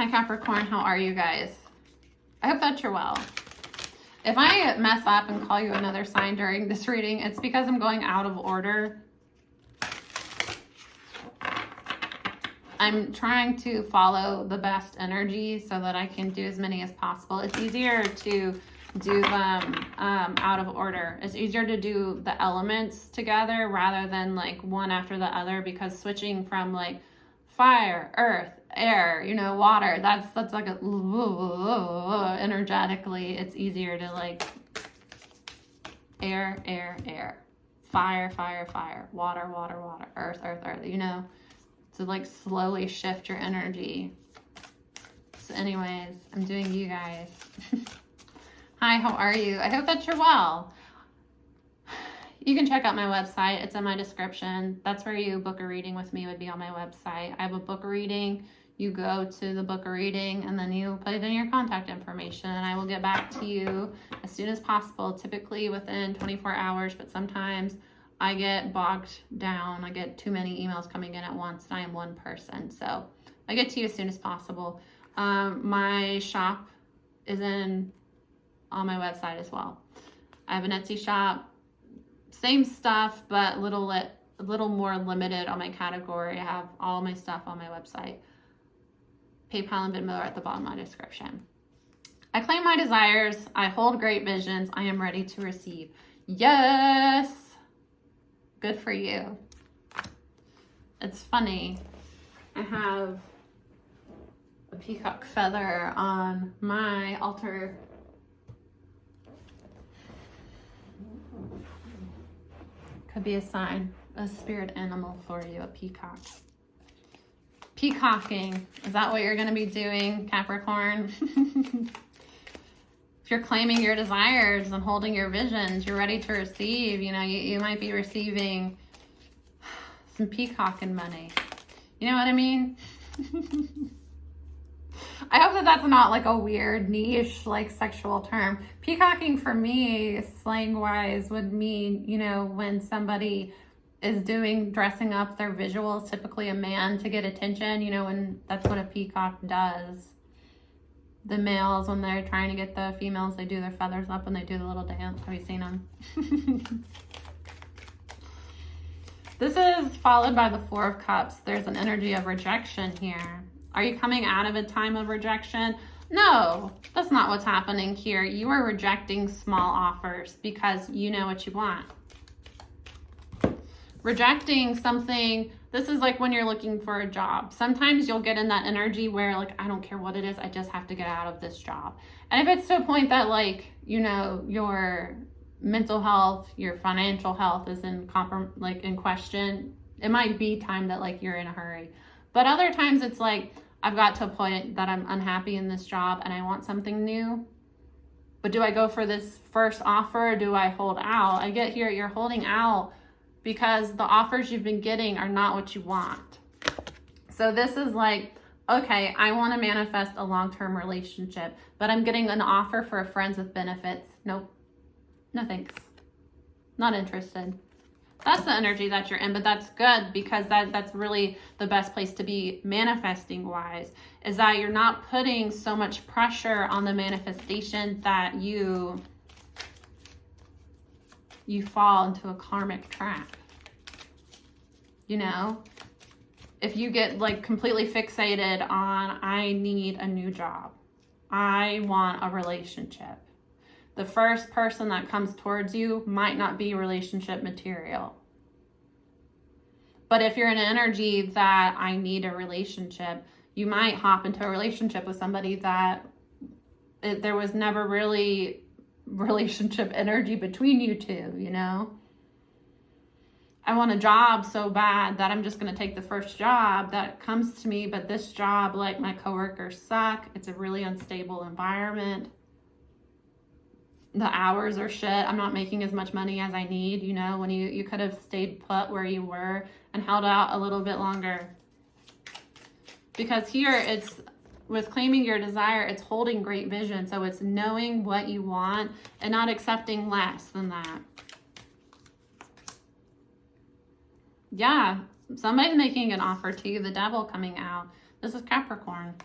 Hi Capricorn, how are you guys? I hope that you're well. If I mess up and call you another sign during this reading, it's because I'm going out of order. I'm trying to follow the best energy so that I can do as many as possible. It's easier to do them out of order. It's easier to do the elements together rather than like one after the other, because switching from like fire, earth, air, you know, water, that's like a energetically, it's easier to like air, air, air, fire, fire, fire, water, water, water, earth, earth, earth, you know, to like slowly shift your energy. So anyways, I'm doing you guys. Hi, how are you? I hope that you're well. You can check out my website. It's in my description. That's where you book a reading with me, would be on my website. I have a book a reading. You go to the book a reading and then you put in your contact information and I will get back to you as soon as possible, typically within 24 hours, but sometimes I get bogged down. I get too many emails coming in at once and I am one person. So I get to you as soon as possible. My shop is on my website as well. I have an Etsy shop. Same stuff, but a little more limited on my category. I have all my stuff on my website. PayPal and Venmo are at the bottom of my description. I claim my desires. I hold great visions. I am ready to receive. Yes! Good for you. It's funny. I have a peacock feather on my altar. Could be a sign, a spirit animal for you, a peacock. Peacocking, is that what you're going to be doing, Capricorn? If you're claiming your desires and holding your visions, you're ready to receive, you know, you might be receiving some peacocking money. You know what I mean? I hope that that's not like a weird niche, like sexual term. Peacocking for me, slang wise, would mean, you know, when somebody is dressing up their visuals, typically a man, to get attention, you know, and that's what a peacock does. The males, when they're trying to get the females, they do their feathers up and they do the little dance. Have you seen them? This is followed by the Four of Cups. There's an energy of rejection here. Are you coming out of a time of rejection? No, that's not what's happening here. You are rejecting small offers because you know what you want. Rejecting something, this is like when you're looking for a job. Sometimes you'll get in that energy where like, I don't care what it is, I just have to get out of this job. And if it's to a point that like, you know, your mental health, your financial health is in question, it might be time that like you're in a hurry. But other times it's like, I've got to a point that I'm unhappy in this job and I want something new. But do I go for this first offer or do I hold out? I get here, you're holding out because the offers you've been getting are not what you want. So this is like, okay, I want to manifest a long-term relationship, but I'm getting an offer for a friends with benefits. Nope. No thanks. Not interested. That's the energy that you're in, but that's good because that's really the best place to be manifesting wise, is that you're not putting so much pressure on the manifestation that you fall into a karmic trap. You know, if you get like completely fixated on, I need a new job, I want a relationship, the first person that comes towards you might not be relationship material. But if you're in an energy that I need a relationship, you might hop into a relationship with somebody that there was never really relationship energy between you two, you know? I want a job so bad that I'm just going to take the first job that comes to me, but this job, like, my coworkers suck. It's a really unstable environment. The hours are shit. I'm not making as much money as I need, you know, when you could have stayed put where you were and held out a little bit longer. Because here it's, with claiming your desire, it's holding great vision. So it's knowing what you want and not accepting less than that. Yeah, somebody's making an offer to you, the devil coming out. This is Capricorn.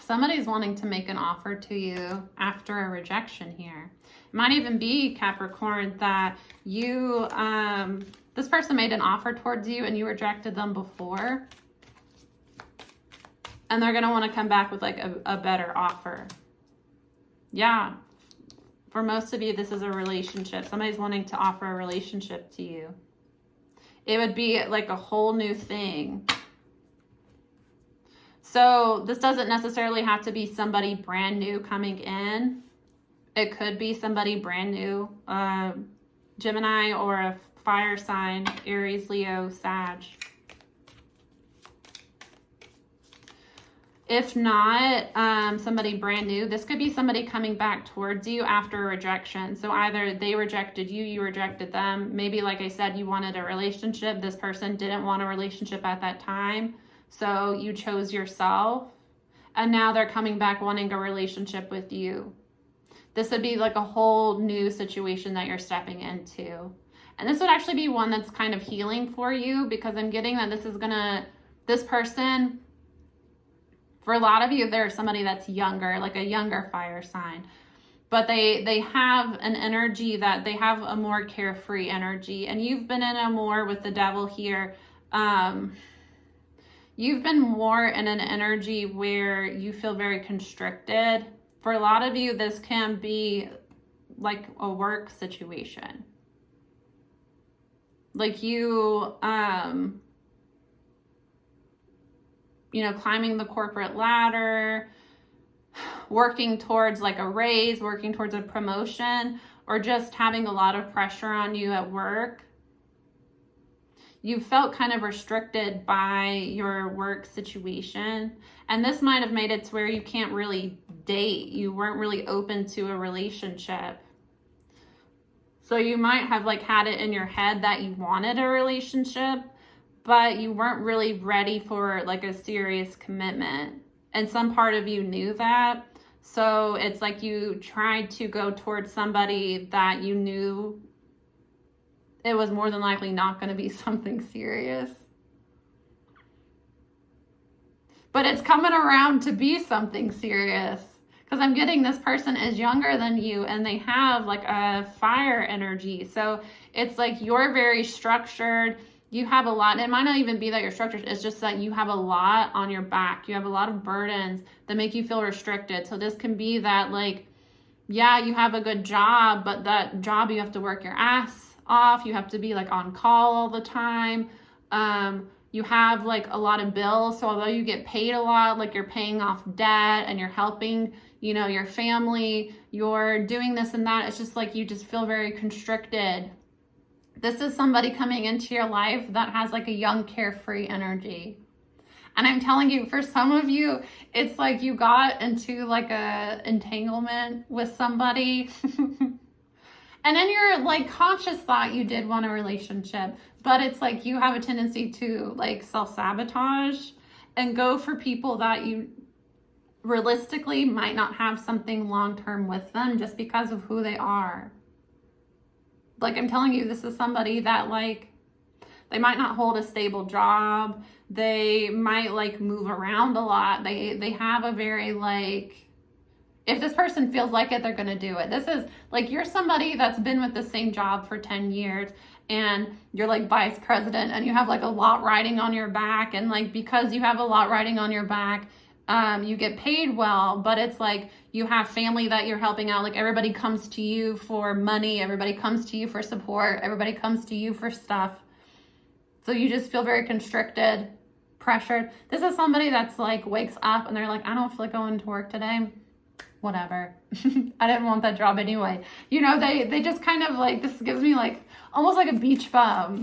Somebody's wanting to make an offer to you after a rejection here. It might even be, Capricorn, that you, this person made an offer towards you and you rejected them before. And they're going to want to come back with like a better offer. Yeah. For most of you, this is a relationship. Somebody's wanting to offer a relationship to you. It would be like a whole new thing. So this doesn't necessarily have to be somebody brand new coming in. It could be somebody brand new, Gemini or a fire sign, Aries, Leo, Sag. If not, somebody brand new, this could be somebody coming back towards you after a rejection. So either they rejected you, you rejected them. Maybe, like I said, you wanted a relationship. This person didn't want a relationship at that time. So you chose yourself. And now they're coming back wanting a relationship with you. This would be like a whole new situation that you're stepping into. And this would actually be one that's kind of healing for you, because I'm getting that this person, for a lot of you, there's somebody that's younger, like a younger fire sign. But they have an energy that they have a more carefree energy. And you've been in a more, with the devil here, you've been more in an energy where you feel very constricted. For a lot of you, this can be like a work situation. Like you, climbing the corporate ladder, working towards like a raise, working towards a promotion, or just having a lot of pressure on you at work. You felt kind of restricted by your work situation. And this might have made it to where you can't really date. You weren't really open to a relationship. So you might have like had it in your head that you wanted a relationship, but you weren't really ready for like a serious commitment. And some part of you knew that. So it's like you tried to go towards somebody that you knew it was more than likely not going to be something serious. But it's coming around to be something serious. Because I'm getting this person is younger than you and they have like a fire energy. So it's like you're very structured. You have a lot. It might not even be that you're structured. It's just that you have a lot on your back. You have a lot of burdens that make you feel restricted. So this can be that like, yeah, you have a good job, but that job you have to work your ass off. You have to be like on call all the time. You have like a lot of bills. So although you get paid a lot, like you're paying off debt and you're helping, your family, you're doing this and that. It's just like you just feel very constricted. This is somebody coming into your life that has like a young, carefree energy. And I'm telling you, for some of you, it's like you got into like a entanglement with somebody. And then your like conscious thought you did want a relationship, but it's like you have a tendency to like self-sabotage and go for people that you realistically might not have something long-term with them just because of who they are. Like I'm telling you, this is somebody that like, they might not hold a stable job. They might like move around a lot. They have a very like, if this person feels like it, they're going to do it. This is like, you're somebody that's been with the same job for 10 years and you're like vice president and you have like a lot riding on your back. And like, because you have a lot riding on your back, you get paid well, but it's like you have family that you're helping out. Like everybody comes to you for money. Everybody comes to you for support. Everybody comes to you for stuff. So you just feel very constricted, pressured. This is somebody that's like wakes up and they're like, I don't feel like going to work today. Whatever. I didn't want that job anyway. They just kind of like, this gives me like almost like a beach bum.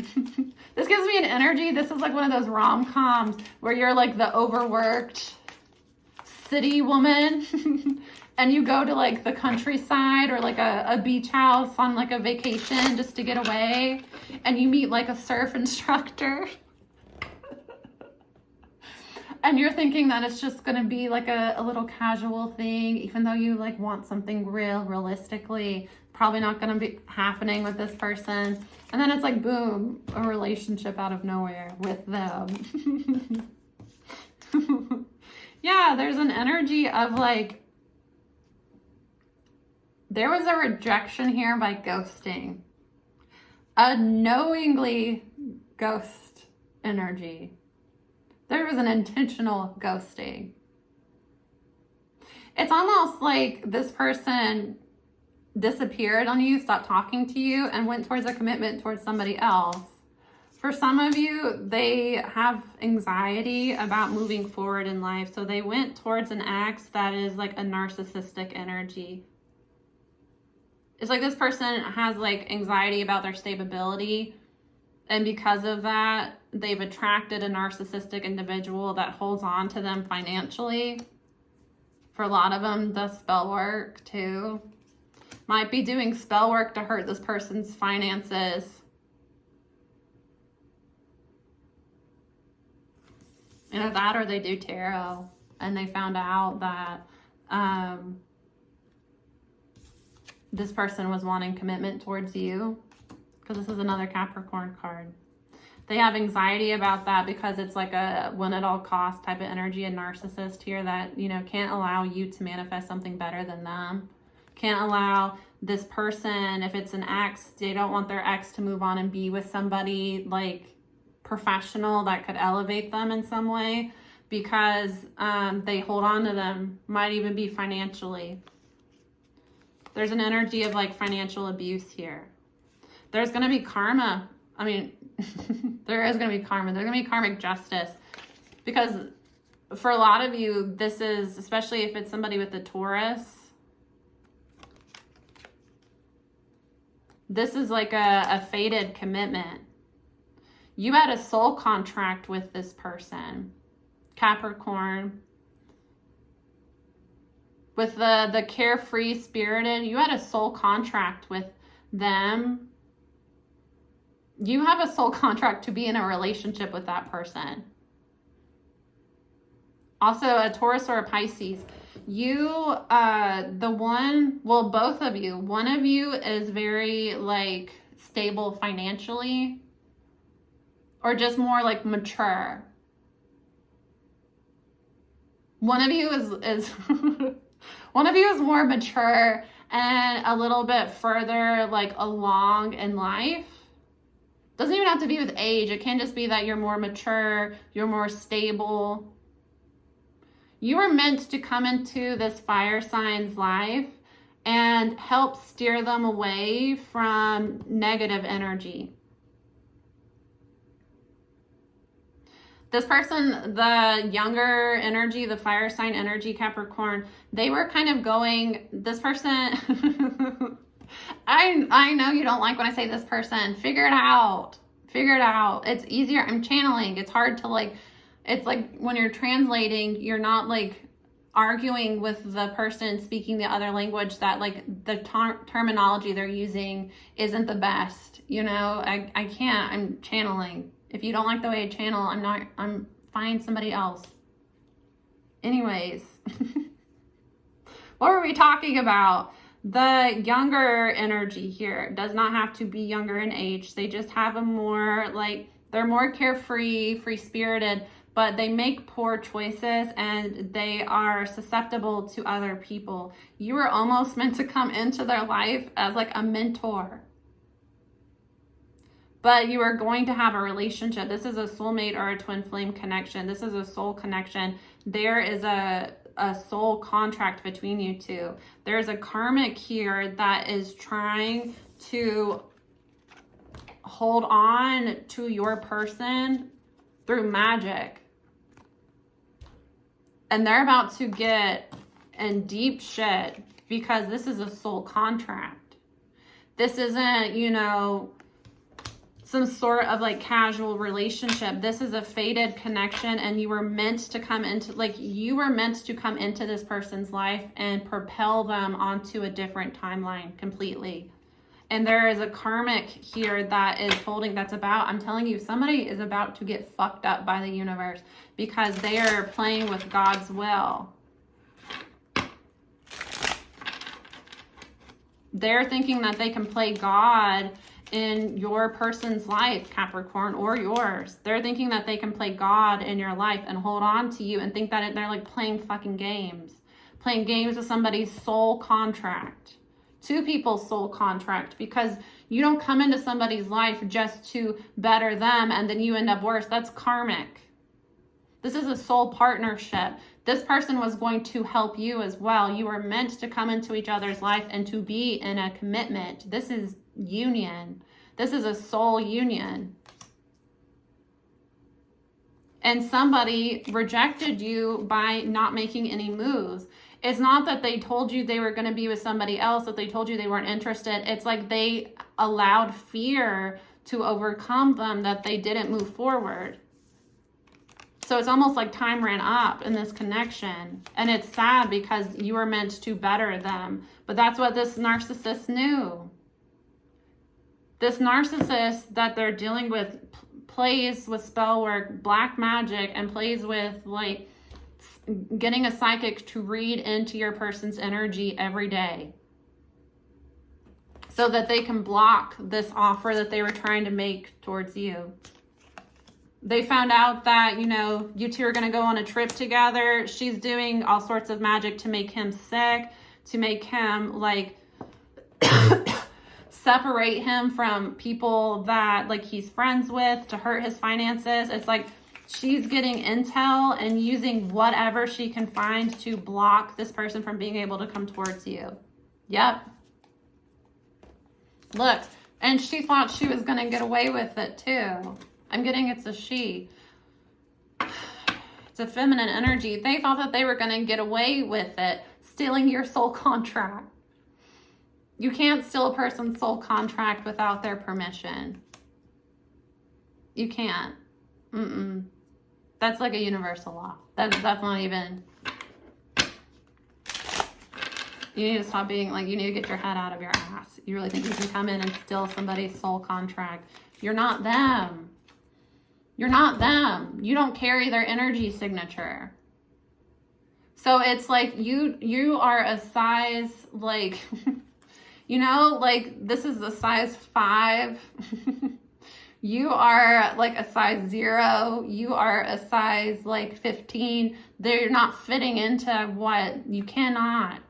This gives me an energy. This is like one of those rom-coms where you're like the overworked city woman and you go to like the countryside or like a beach house on like a vacation just to get away, and you meet like a surf instructor. And you're thinking that it's just going to be like a little casual thing, even though you like want something realistically, probably not going to be happening with this person. And then it's like, boom, a relationship out of nowhere with them. Yeah, there's an energy of like, there was a rejection here by ghosting. A knowingly ghost energy. There was an intentional ghosting. It's almost like this person disappeared on you, stopped talking to you, and went towards a commitment towards somebody else. For some of you, they have anxiety about moving forward in life, so they went towards an ex that is like a narcissistic energy. It's like this person has like anxiety about their stability, and because of that, they've attracted a narcissistic individual that holds on to them financially. For a lot of them, does spell work too. Might be doing spell work to hurt this person's finances. Either that or they do tarot and they found out that this person was wanting commitment towards you, because this is another Capricorn card. They have anxiety about that because it's like a win at all cost type of energy, a narcissist here that, you know, can't allow you to manifest something better than them. Can't allow this person, if it's an ex, they don't want their ex to move on and be with somebody like professional that could elevate them in some way, because they hold on to them, might even be financially. There's an energy of like financial abuse here. There's going to be karma. I mean, there is going to be karma. There's going to be karmic justice, because for a lot of you, this is, especially if it's somebody with a Taurus, this is like a fated commitment. You had a soul contract with this person, Capricorn. With the carefree spirited, you had a soul contract with them. You have a soul contract to be in a relationship with that person. Also, a Taurus or a Pisces. You, both of you, one of you is very like stable financially, or just more like mature. One of you is one of you is more mature and a little bit further like along in life. Doesn't even have to be with age. It can just be that you're more mature, you're more stable. You are meant to come into this fire sign's life and help steer them away from negative energy. This person, the younger energy, the fire sign energy, Capricorn, they were kind of going, this person, I know you don't like when I say this person. Figure it out. Figure it out. It's easier. I'm channeling. It's hard to like, it's like when you're translating, you're not like arguing with the person speaking the other language that like the terminology they're using isn't the best. You know, I can't. I'm channeling. If you don't like the way I channel, I'm find somebody else. Anyways, what were we talking about? The younger energy here does not have to be younger in age. They just have a more like, they're more carefree, free-spirited, but they make poor choices and they are susceptible to other people. You are almost meant to come into their life as like a mentor. But you are going to have a relationship. This is a soulmate or a twin flame connection. This is a soul connection. There is a soul contract between you two. There's a karmic here that is trying to hold on to your person through magic. And they're about to get in deep shit because this is a soul contract. This isn't, you know, some sort of like casual relationship. This is a fated connection, and you were meant to come into, like, you were meant to come into this person's life and propel them onto a different timeline completely. And there is a karmic here that is holding, that's about, I'm telling you, somebody is about to get fucked up by the universe because they are playing with God's will. They're thinking that they can play God in your person's life, Capricorn, or yours. They're thinking that they can play God in your life and hold on to you and think that they're like playing fucking games. Playing games with somebody's soul contract. Two people's soul contract, because you don't come into somebody's life just to better them and then you end up worse. That's karmic. This is a soul partnership. This person was going to help you as well. You were meant to come into each other's life and to be in a commitment. This is union. This is a soul union. And somebody rejected you by not making any moves. It's not that they told you they were going to be with somebody else, that they told you they weren't interested. It's like they allowed fear to overcome them, that they didn't move forward. So it's almost like time ran up in this connection. And it's sad because you were meant to better them. But that's what this narcissist knew. This narcissist that they're dealing with plays with spell work, black magic, and plays with like getting a psychic to read into your person's energy every day so that they can block this offer that they were trying to make towards you. They found out that, you know, you two are going to go on a trip together. She's doing all sorts of magic to make him sick, to make him like separate him from people that like he's friends with, to hurt his finances. It's like she's getting intel and using whatever she can find to block this person from being able to come towards you. Yep. Look, and she thought she was going to get away with it too. I'm getting it's a she. It's a feminine energy. They thought that they were going to get away with it, stealing your soul contract. You can't steal a person's soul contract without their permission. You can't. That's like a universal law. That's not even... You need to stop being like, you need to get your head out of your ass. You really think you can come in and steal somebody's soul contract? You're not them. You're not them. You don't carry their energy signature. So it's like you are a size like, you know, like this is a size 5. You are like a size 0. You are a size like 15. They're not fitting into what you cannot.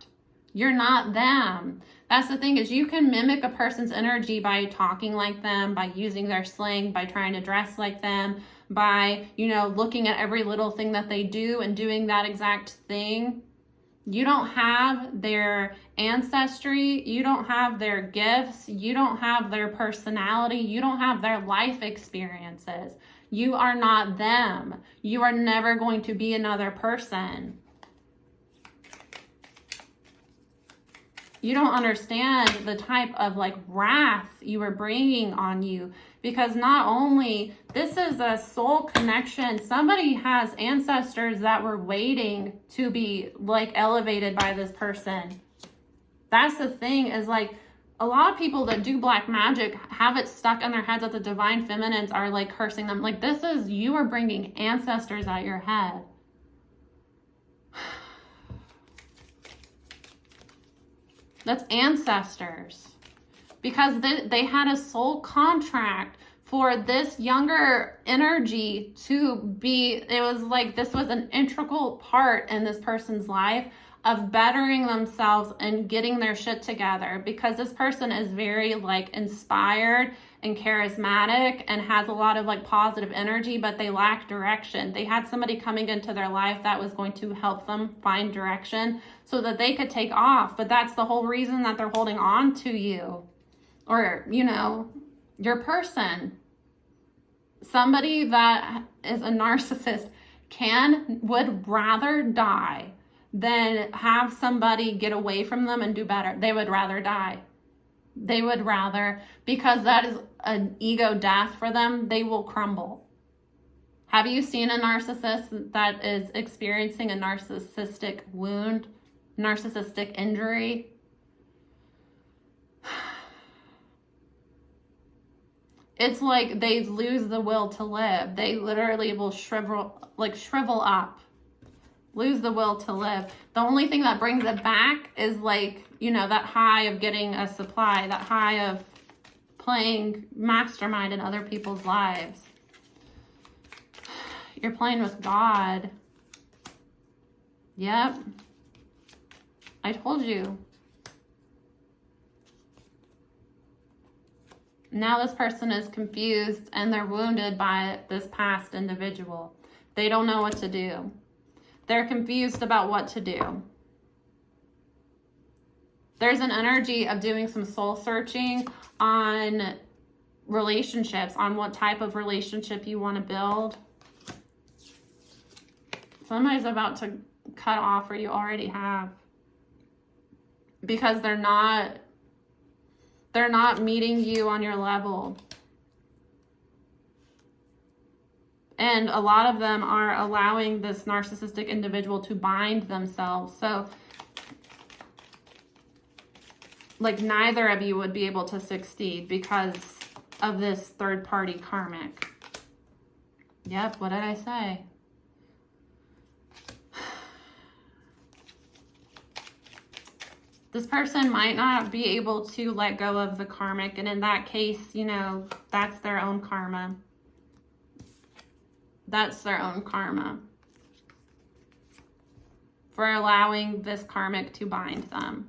You're not them. That's the thing, is you can mimic a person's energy by talking like them, by using their slang, by trying to dress like them, by, you know, looking at every little thing that they do and doing that exact thing. You don't have their ancestry. You don't have their gifts. You don't have their personality. You don't have their life experiences. You are not them. You are never going to be another person. You don't understand the type of like wrath you are bringing on you, because not only this is a soul connection, somebody has ancestors that were waiting to be like elevated by this person. That's the thing, is like a lot of people that do black magic have it stuck in their heads that the divine feminines are like cursing them. Like this is, you are bringing ancestors at your head. That's ancestors, because they had a soul contract for this younger energy to be, it was like this was an integral part in this person's life of bettering themselves and getting their shit together, because this person is very like inspired and charismatic and has a lot of like positive energy, but they lack direction. They had somebody coming into their life that was going to help them find direction so that they could take off. But that's the whole reason that they're holding on to you, or, you know, your person. Somebody that is a narcissist would rather die than have somebody get away from them and do better. They would rather die. They would rather, because that is an ego death for them. They will crumble. Have you seen a narcissist that is experiencing a narcissistic wound, narcissistic injury? It's like they lose the will to live. They literally will shrivel up, lose the will to live. The only thing that brings it back is like, you know, that high of getting a supply, that high of playing mastermind in other people's lives. You're playing with God. Yep. I told you. Now this person is confused and they're wounded by this past individual. They don't know what to do. They're confused about what to do. There's an energy of doing some soul searching on relationships, on what type of relationship you want to build. Somebody's about to cut off, or you already have, because they're not meeting you on your level. And a lot of them are allowing this narcissistic individual to bind themselves. So, like, neither of you would be able to succeed because of this third-party karmic. Yep, what did I say? This person might not be able to let go of the karmic, and in that case, you know, that's their own karma. That's their own karma for allowing this karmic to bind them.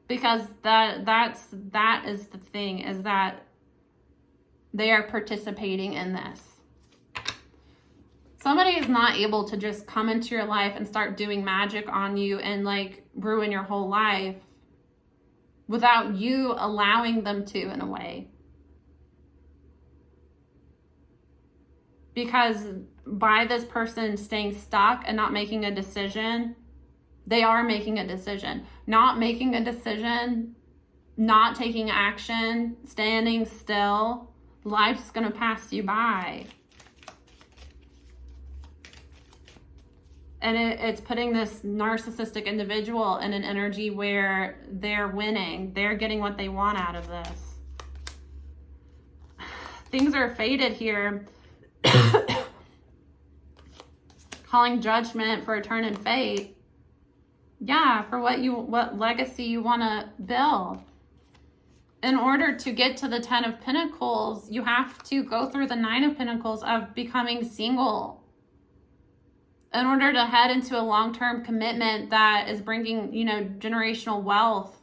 Because that is the thing, is that they are participating in this. Somebody is not able to just come into your life and start doing magic on you and like ruin your whole life without you allowing them to, in a way. Because by this person staying stuck and not making a decision, they are making a decision. Not making a decision, not taking action, standing still, life's gonna pass you by. And it's putting this narcissistic individual in an energy where they're winning. They're getting what they want out of this. Things are fated here. Calling judgment for a turn in fate. Yeah, for what legacy you want to build. In order to get to the 10 of Pentacles, you have to go through the 9 of Pentacles of becoming single. In order to head into a long-term commitment that is bringing, you know, generational wealth,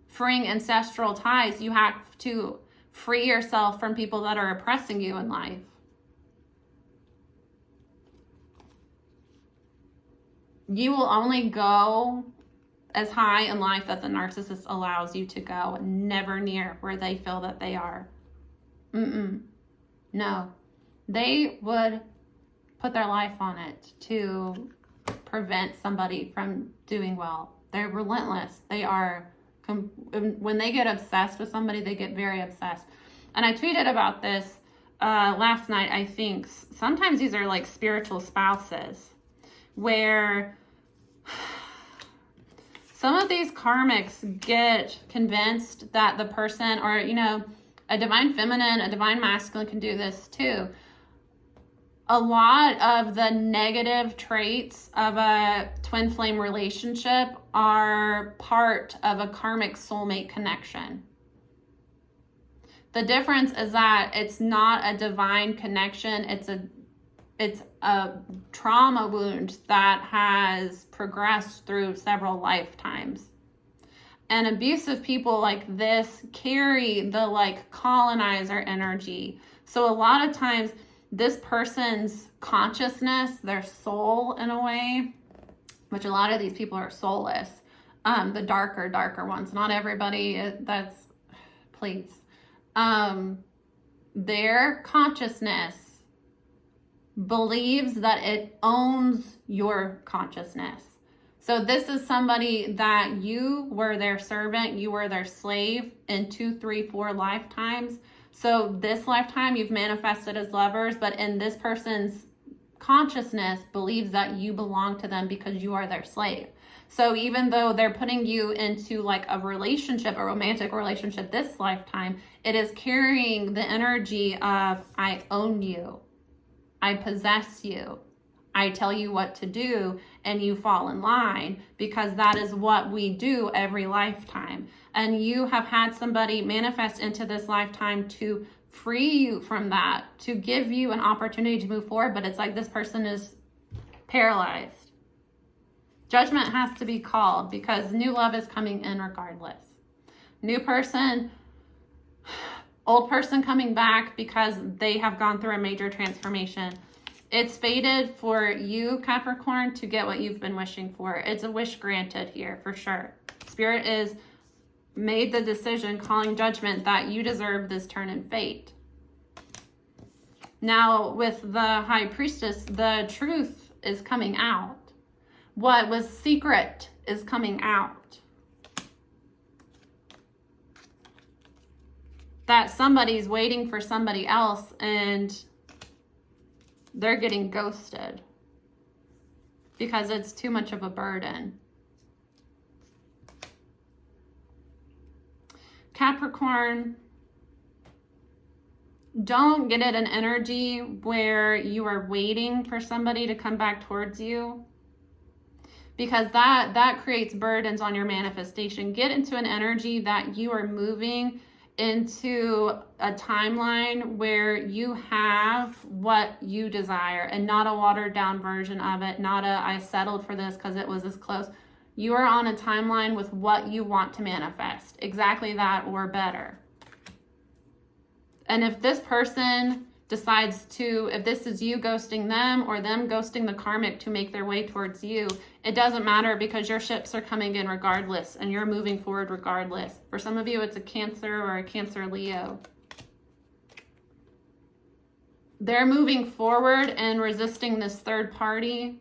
freeing ancestral ties, you have to free yourself from people that are oppressing you in life. You will only go as high in life that the narcissist allows you to go, never near where they feel that they are. No. They would put their life on it to prevent somebody from doing well. They're relentless. They are, when they get obsessed with somebody, they get very obsessed. And I tweeted about this last night, I think. Sometimes these are like spiritual spouses, where some of these karmics get convinced that the person, or, you know, a divine feminine, a divine masculine can do this too. A lot of the negative traits of a twin flame relationship are part of a karmic soulmate connection. The difference is that it's not a divine connection. It's a trauma wound that has progressed through several lifetimes. And abusive people like this carry the like colonizer energy. So a lot of times this person's consciousness, their soul in a way, which a lot of these people are soulless, the darker ones, not everybody, that's, please. Their consciousness believes that it owns your consciousness. So this is somebody that you were their servant, you were their slave in 2, 3, 4 lifetimes. So this lifetime you've manifested as lovers, but in this person's consciousness believes that you belong to them because you are their slave. So even though they're putting you into like a relationship, a romantic relationship this lifetime, it is carrying the energy of I own you, I possess you, I tell you what to do and you fall in line, because that is what we do every lifetime. And you have had somebody manifest into this lifetime to free you from that, to give you an opportunity to move forward. But it's like this person is paralyzed. Judgment has to be called because new love is coming in regardless. New person, old person coming back because they have gone through a major transformation. It's fated for you, Capricorn, to get what you've been wishing for. It's a wish granted here for sure. Spirit is made the decision, calling judgment, that you deserve this turn in fate. Now, with the High Priestess, the truth is coming out. What was secret is coming out. That somebody's waiting for somebody else and they're getting ghosted because it's too much of a burden. Capricorn, don't get it an energy where you are waiting for somebody to come back towards you, because that creates burdens on your manifestation. Get into an energy that you are moving into a timeline where you have what you desire, and not a watered down version of it, not a I settled for this because it was this close. You are on a timeline with what you want to manifest, exactly that or better. And if this person decides to, if this is you ghosting them or them ghosting the karmic to make their way towards you, it doesn't matter, because your ships are coming in regardless and you're moving forward regardless. For some of you, it's a Cancer or a Cancer Leo. They're moving forward and resisting this third party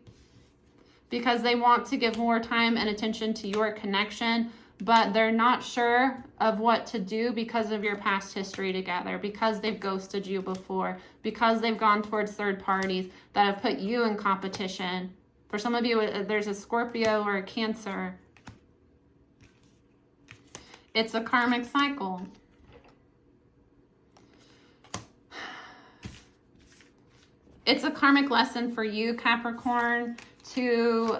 because they want to give more time and attention to your connection, but they're not sure of what to do because of your past history together, because they've ghosted you before, because they've gone towards third parties that have put you in competition. For some of you, there's a Scorpio or a Cancer. It's a karmic cycle. It's a karmic lesson for you, Capricorn, to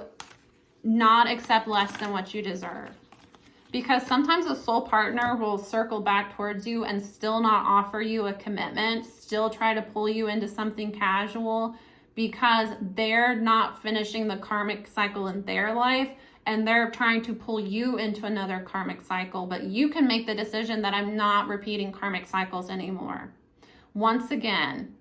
not accept less than what you deserve. Because sometimes a soul partner will circle back towards you and still not offer you a commitment, still try to pull you into something casual, because they're not finishing the karmic cycle in their life and they're trying to pull you into another karmic cycle. But you can make the decision that I'm not repeating karmic cycles anymore. Once again,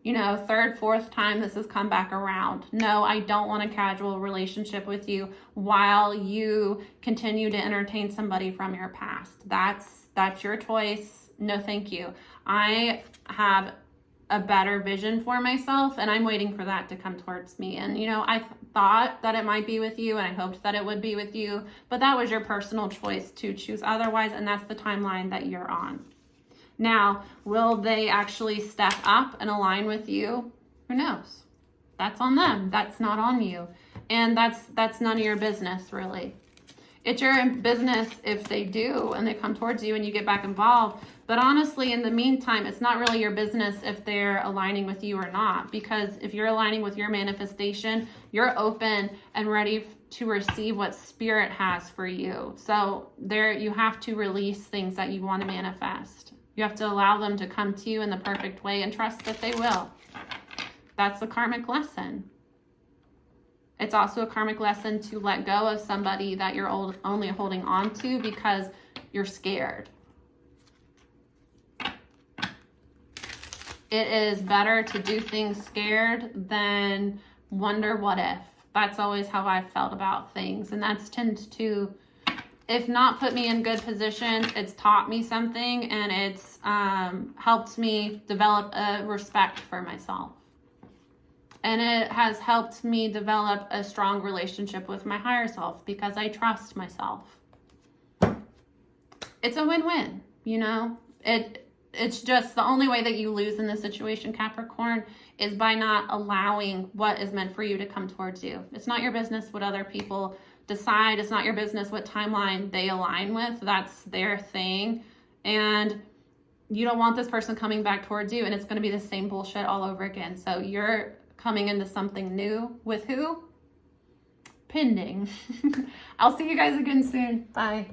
third, fourth time this has come back around. No, I don't want a casual relationship with you while you continue to entertain somebody from your past. That's your choice. No, thank you. I have a better vision for myself and I'm waiting for that to come towards me. And, I thought that it might be with you and I hoped that it would be with you, but that was your personal choice to choose otherwise. And that's the timeline that you're on. Now, will they actually step up and align with you? Who knows? That's on them. That's not on you. And that's none of your business, really. It's your business if they do and they come towards you and you get back involved. But honestly, in the meantime, it's not really your business if they're aligning with you or not. Because if you're aligning with your manifestation, you're open and ready to receive what Spirit has for you. So you have to release things that you want to manifest. You have to allow them to come to you in the perfect way and trust that they will. That's the karmic lesson. It's also a karmic lesson to let go of somebody that you're only holding on to because you're scared. It is better to do things scared than wonder what if. That's always how I've felt about things. And that's tends to, if not put me in good positions, it's taught me something and it's helped me develop a respect for myself. And it has helped me develop a strong relationship with my higher self because I trust myself. It's a win-win, It's just the only way that you lose in this situation, Capricorn, is by not allowing what is meant for you to come towards you. It's not your business what other people decide. It's not your business what timeline they align with. That's their thing. And you don't want this person coming back towards you and it's going to be the same bullshit all over again. So you're coming into something new with who? Pending. I'll see you guys again soon. Bye.